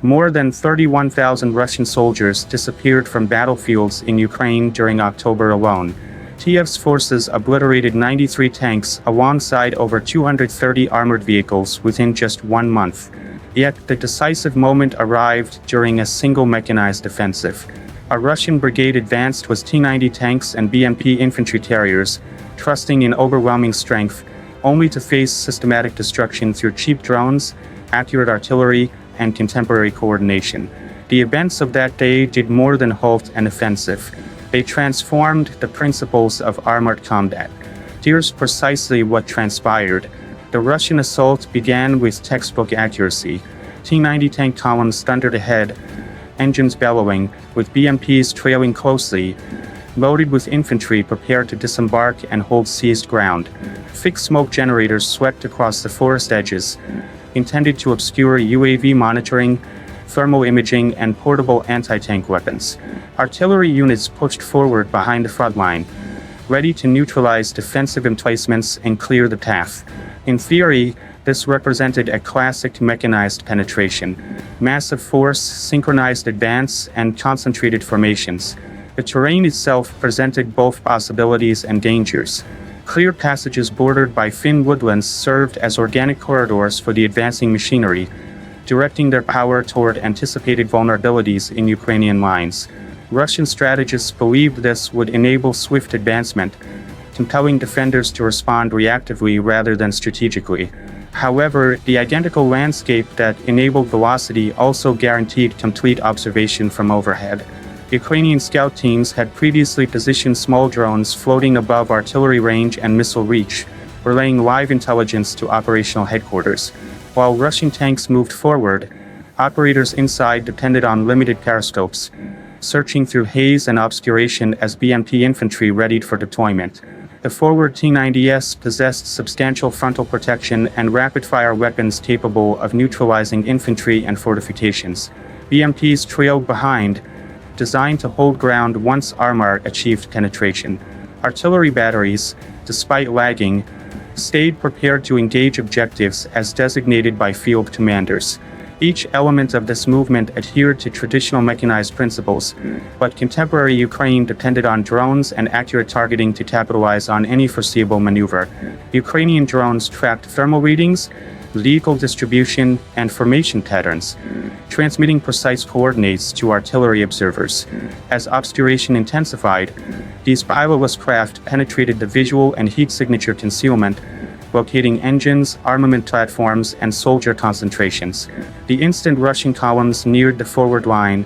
More than 31,000 Russian soldiers disappeared from battlefields in Ukraine during October alone. Kiev's forces obliterated 93 tanks alongside over 230 armored vehicles within just 1 month. Yet the decisive moment arrived during a single mechanized offensive. A Russian brigade advanced with T-90 tanks and BMP infantry carriers, trusting in overwhelming strength, only to face systematic destruction through cheap drones, accurate artillery, and contemporary coordination. The events of that day did more than halt an offensive. They transformed the principles of armored combat. Here's precisely what transpired. The Russian assault began with textbook accuracy. T-90 tank columns thundered ahead, engines bellowing, with BMPs trailing closely, loaded with infantry prepared to disembark and hold seized ground. Fixed smoke generators swept across the forest edges, intended to obscure UAV monitoring, thermal imaging, and portable anti-tank weapons. Artillery units pushed forward behind the front line, ready to neutralize defensive emplacements and clear the path. In theory, this represented a classic mechanized penetration. Massive force, synchronized advance, and concentrated formations. The terrain itself presented both possibilities and dangers. Clear passages bordered by thin woodlands served as organic corridors for the advancing machinery, directing their power toward anticipated vulnerabilities in Ukrainian lines. Russian strategists believed this would enable swift advancement, compelling defenders to respond reactively rather than strategically. However, the identical landscape that enabled velocity also guaranteed complete observation from overhead. Ukrainian scout teams had previously positioned small drones floating above artillery range and missile reach, relaying live intelligence to operational headquarters. While Russian tanks moved forward, operators inside depended on limited periscopes, searching through haze and obscuration as BMP infantry readied for deployment. The forward T-90s possessed substantial frontal protection and rapid-fire weapons capable of neutralizing infantry and fortifications. BMPs trailed behind, designed to hold ground once armor achieved penetration. Artillery batteries, despite lagging, stayed prepared to engage objectives as designated by field commanders. Each element of this movement adhered to traditional mechanized principles, but contemporary Ukraine depended on drones and accurate targeting to capitalize on any foreseeable maneuver. Ukrainian drones tracked thermal readings, vehicle distribution, and formation patterns, transmitting precise coordinates to artillery observers. As obscuration intensified, these pilotless craft penetrated the visual and heat signature concealment, locating engines, armament platforms, and soldier concentrations. The instant Russian columns neared the forward line,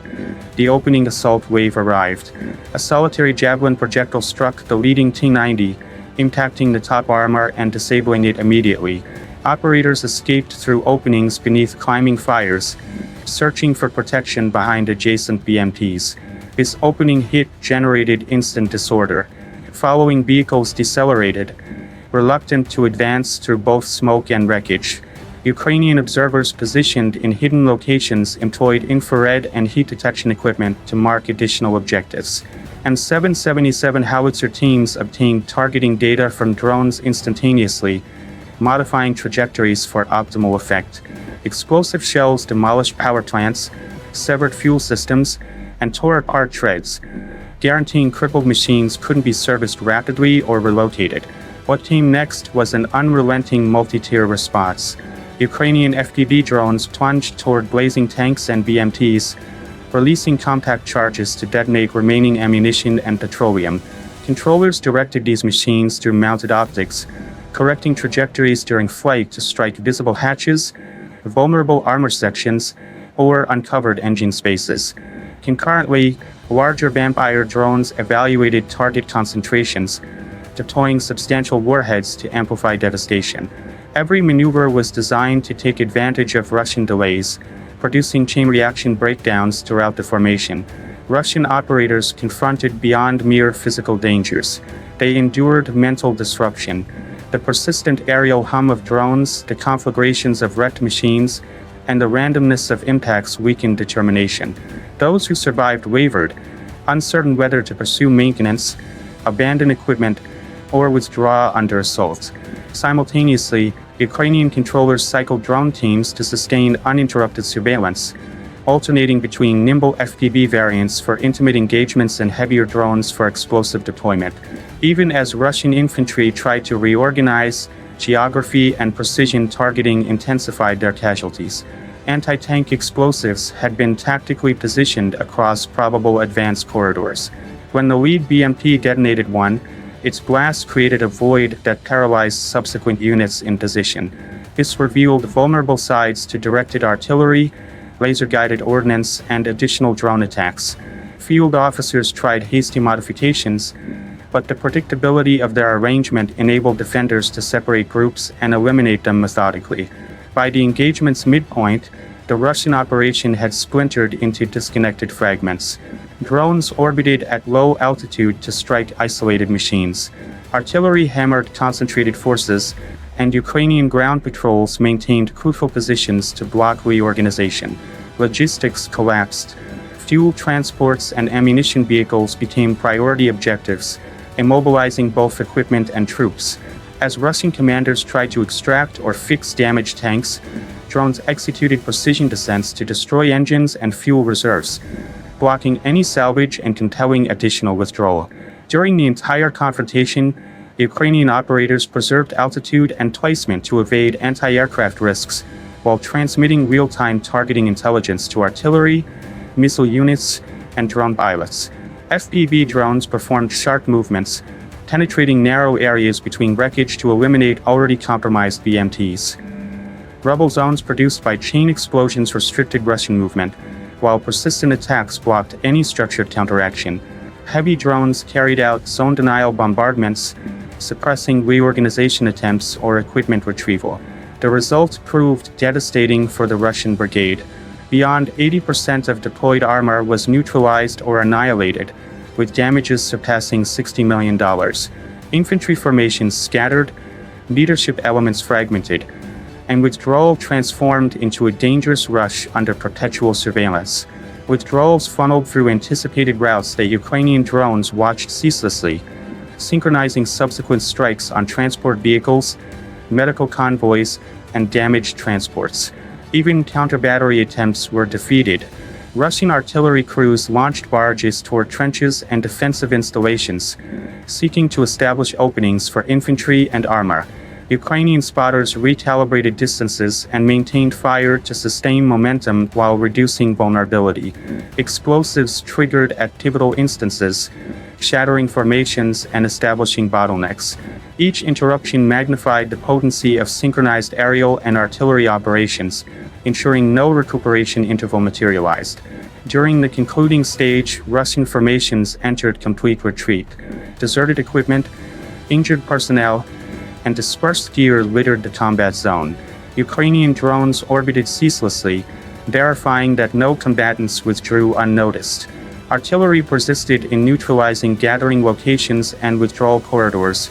the opening assault wave arrived. A solitary javelin projectile struck the leading T-90, impacting the top armor and disabling it immediately. Operators escaped through openings beneath climbing fires, searching for protection behind adjacent BMPs. This opening hit generated instant disorder. Following vehicles decelerated, reluctant to advance through both smoke and wreckage. Ukrainian observers positioned in hidden locations employed infrared and heat detection equipment to mark additional objectives. And 777 howitzer teams obtained targeting data from drones instantaneously, modifying trajectories for optimal effect. Explosive shells demolished power plants, severed fuel systems, and tore apart treads, guaranteeing crippled machines couldn't be serviced rapidly or relocated. What came next was an unrelenting multi-tier response. Ukrainian FPV drones plunged toward blazing tanks and BMPs, releasing compact charges to detonate remaining ammunition and petroleum. Controllers directed these machines through mounted optics, correcting trajectories during flight to strike visible hatches, vulnerable armor sections, or uncovered engine spaces. Concurrently, larger Vampire drones evaluated target concentrations, deploying substantial warheads to amplify devastation. Every maneuver was designed to take advantage of Russian delays, producing chain reaction breakdowns throughout the formation. Russian operators confronted beyond mere physical dangers. They endured mental disruption. The persistent aerial hum of drones, the conflagrations of wrecked machines, and the randomness of impacts weakened determination. Those who survived wavered, uncertain whether to pursue maintenance, abandon equipment, or withdraw under assault. Simultaneously, Ukrainian controllers cycled drone teams to sustain uninterrupted surveillance, alternating between nimble FPV variants for intimate engagements and heavier drones for explosive deployment. Even as Russian infantry tried to reorganize, geography and precision targeting intensified their casualties. Anti-tank explosives had been tactically positioned across probable advance corridors. When the lead BMP detonated one, its blast created a void that paralyzed subsequent units in position. This revealed vulnerable sides to directed artillery, laser-guided ordnance, and additional drone attacks. Field officers tried hasty modifications, but the predictability of their arrangement enabled defenders to separate groups and eliminate them methodically. By the engagement's midpoint, the Russian operation had splintered into disconnected fragments. Drones orbited at low altitude to strike isolated machines. Artillery hammered concentrated forces, and Ukrainian ground patrols maintained crucial positions to block reorganization. Logistics collapsed. Fuel transports and ammunition vehicles became priority objectives, immobilizing both equipment and troops. As Russian commanders tried to extract or fix damaged tanks, drones executed precision descents to destroy engines and fuel reserves, blocking any salvage and compelling additional withdrawal. During the entire confrontation, Ukrainian operators preserved altitude and placement to evade anti-aircraft risks, while transmitting real-time targeting intelligence to artillery, missile units, and drone pilots. FPV drones performed sharp movements, penetrating narrow areas between wreckage to eliminate already compromised BMTs. Rubble zones produced by chain explosions restricted Russian movement, while persistent attacks blocked any structured counteraction. Heavy drones carried out zone denial bombardments, suppressing reorganization attempts or equipment retrieval. The result proved devastating for the Russian Brigade. Beyond 80% of deployed armor was neutralized or annihilated, with damages surpassing $60 million. Infantry formations scattered, leadership elements fragmented, and withdrawal transformed into a dangerous rush under perpetual surveillance. Withdrawals funneled through anticipated routes that Ukrainian drones watched ceaselessly, synchronizing subsequent strikes on transport vehicles, medical convoys, and damaged transports. Even counter-battery attempts were defeated. Russian artillery crews launched barrages toward trenches and defensive installations, seeking to establish openings for infantry and armor. Ukrainian spotters recalibrated distances and maintained fire to sustain momentum while reducing vulnerability. Explosives triggered at pivotal instances, shattering formations and establishing bottlenecks. Each interruption magnified the potency of synchronized aerial and artillery operations, ensuring no recuperation interval materialized. During the concluding stage, Russian formations entered complete retreat. Deserted equipment, injured personnel, and dispersed gear littered the combat zone. Ukrainian drones orbited ceaselessly, verifying that no combatants withdrew unnoticed. Artillery persisted in neutralizing gathering locations and withdrawal corridors,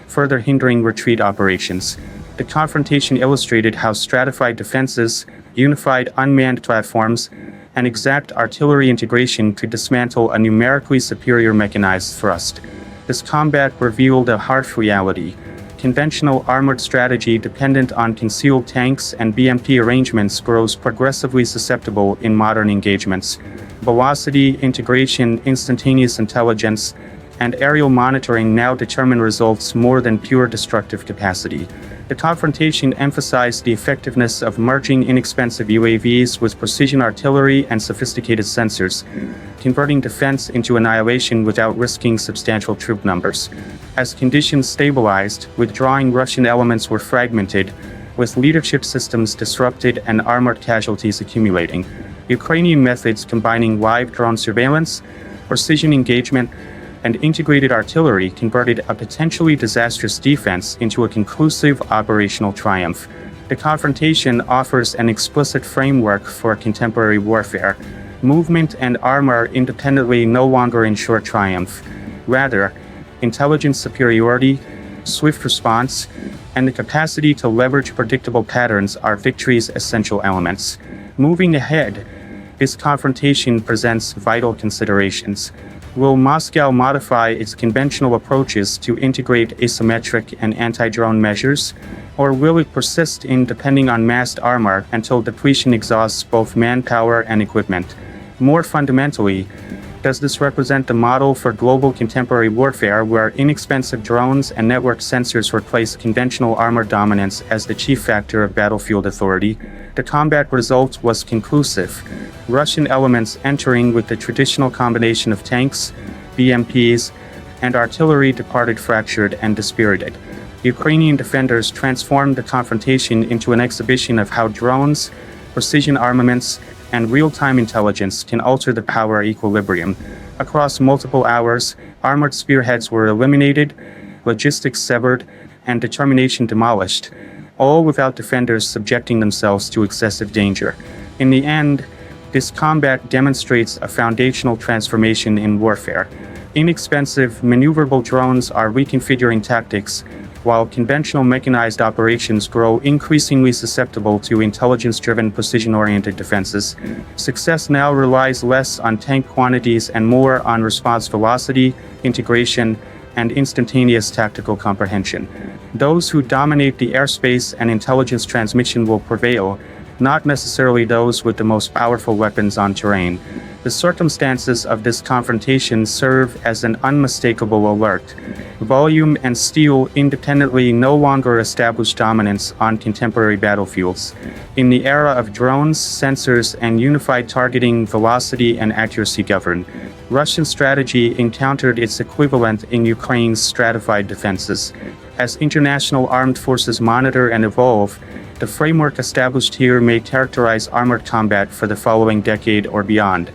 further hindering retreat operations. The confrontation illustrated how stratified defenses, unified unmanned platforms, and exact artillery integration could dismantle a numerically superior mechanized thrust. This combat revealed a harsh reality. Conventional armored strategy dependent on concealed tanks and BMP arrangements grows progressively susceptible in modern engagements. Velocity, integration, instantaneous intelligence, and aerial monitoring now determine results more than pure destructive capacity. The confrontation emphasized the effectiveness of merging inexpensive UAVs with precision artillery and sophisticated sensors, converting defense into annihilation without risking substantial troop numbers. As conditions stabilized, withdrawing Russian elements were fragmented, with leadership systems disrupted and armored casualties accumulating. Ukrainian methods combining live drone surveillance, precision engagement, and integrated artillery converted a potentially disastrous defense into a conclusive operational triumph. The confrontation offers an explicit framework for contemporary warfare. Movement and armor independently no longer ensure triumph. Rather, intelligence superiority, swift response, and the capacity to leverage predictable patterns are victory's essential elements. Moving ahead, this confrontation presents vital considerations. Will Moscow modify its conventional approaches to integrate asymmetric and anti-drone measures, or will it persist in depending on massed armor until depletion exhausts both manpower and equipment? More fundamentally, does this represent the model for global contemporary warfare where inexpensive drones and network sensors replace conventional armor dominance as the chief factor of battlefield authority? The combat result was conclusive. Russian elements entering with the traditional combination of tanks, BMPs, and artillery departed fractured and dispirited. Ukrainian defenders transformed the confrontation into an exhibition of how drones, precision armaments, and real-time intelligence can alter the power equilibrium. Across multiple hours, armored spearheads were eliminated, logistics severed, and determination demolished, all without defenders subjecting themselves to excessive danger. In the end, this combat demonstrates a foundational transformation in warfare. Inexpensive, maneuverable drones are reconfiguring tactics, while conventional mechanized operations grow increasingly susceptible to intelligence-driven, precision-oriented defenses. Success now relies less on tank quantities and more on response velocity, integration, and instantaneous tactical comprehension. Those who dominate the airspace and intelligence transmission will prevail, not necessarily those with the most powerful weapons on terrain. The circumstances of this confrontation serve as an unmistakable alert. Volume and steel independently no longer establish dominance on contemporary battlefields. In the era of drones, sensors, and unified targeting, velocity and accuracy govern. Russian strategy encountered its equivalent in Ukraine's stratified defenses. As international armed forces monitor and evolve, the framework established here may characterize armored combat for the following decade or beyond.